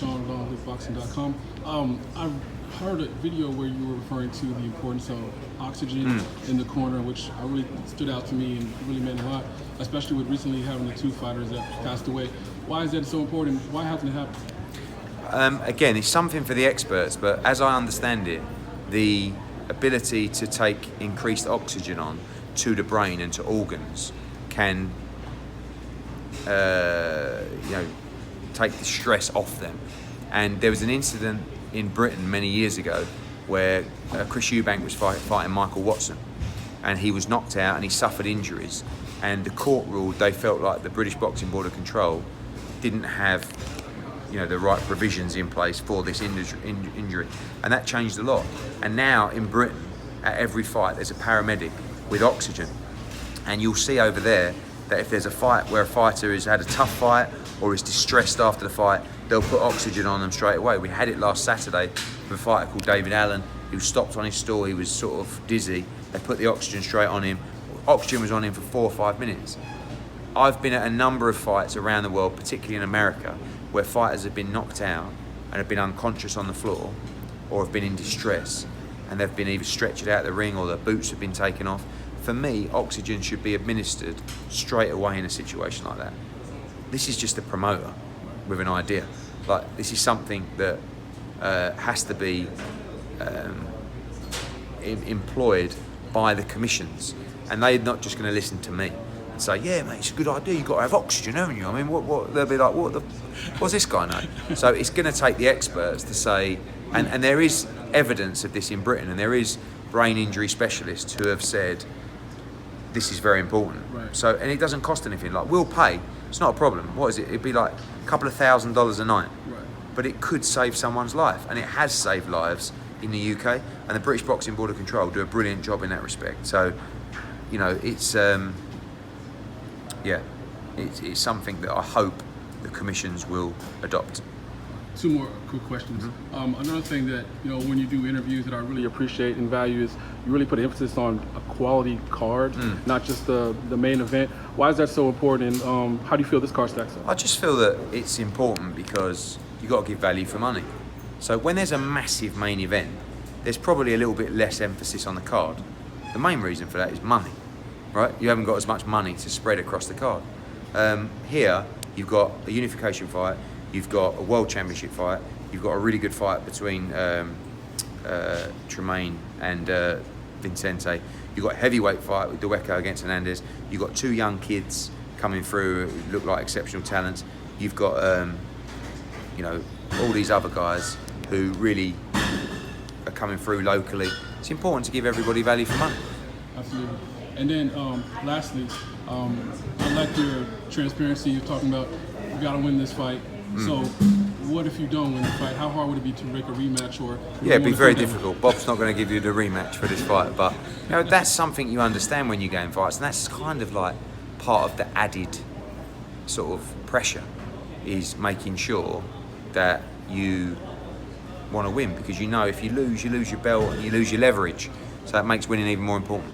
Sean with Boxing.com. I heard a video where you were referring to the importance of oxygen in the corner, which really stood out to me and really meant a lot, especially with recently having the two fighters that passed away. Why is that so important? Why hasn't it happened? Again, it's something for the experts, but as I understand it, the ability to take increased oxygen on to the brain and to organs can take the stress off them. And there was an incident in Britain many years ago where Chris Eubank was fighting Michael Watson, and he was knocked out and he suffered injuries, and the court ruled they felt like the British Boxing Board of Control didn't have the right provisions in place for this injury, and that changed a lot. And now in Britain, at every fight there's a paramedic with oxygen, and you'll see over there that if there's a fight where a fighter has had a tough fight or is distressed after the fight, they'll put oxygen on them straight away. We had it last Saturday with a fighter called David Allen, who stopped on his stool. He was sort of dizzy. They put the oxygen straight on him. Oxygen was on him for 4 or 5 minutes. I've been at a number of fights around the world, particularly in America, where fighters have been knocked out and have been unconscious on the floor or have been in distress, and they've been either stretchered out of the ring or their boots have been taken off. For me, oxygen should be administered straight away in a situation like that. This is just a promoter with an idea. Like, this is something that has to be employed by the commissions, and they're not just going to listen to me and say, "Yeah, mate, it's a good idea. You've got to have oxygen, haven't you?" I mean, what they'll be like, what's this guy know? So it's going to take the experts to say, and there is evidence of this in Britain, and there is brain injury specialists who have said this is very important. Right. So, and it doesn't cost anything. Like, we'll pay. It's not a problem. What is it? It'd be like a couple of $1,000s a night. Right. But it could save someone's life, and it has saved lives in the UK. And the British Boxing Board of Control do a brilliant job in that respect. So, it's it's something that I hope the commissions will adopt. 2 more quick questions. Another thing that, when you do interviews that I really appreciate and value is you really put emphasis on a quality card, not just the main event. Why is that so important, and how do you feel this card stacks up? I just feel that it's important because you've got to give value for money. So when there's a massive main event, there's probably a little bit less emphasis on the card. The main reason for that is money, right? You haven't got as much money to spread across the card. Here, you've got a unification fight, you've got a world championship fight, you've got a really good fight between Tremaine and Vicente. You've got a heavyweight fight with Dueco against Hernandez. You've got 2 young kids coming through who look like exceptional talents. You've got all these other guys who really are coming through locally. It's important to give everybody value for money. Absolutely. And then lastly, I like your transparency. You're talking about you got to win this fight. So what if you don't win the fight? How hard would it be to make a rematch? Or it'd be very difficult. Bob's not going to give you the rematch for this fight, but that's something you understand when you go in fights, and that's kind of like part of the added sort of pressure, is making sure that you want to win, because if you lose your belt and you lose your leverage, so that makes winning even more important.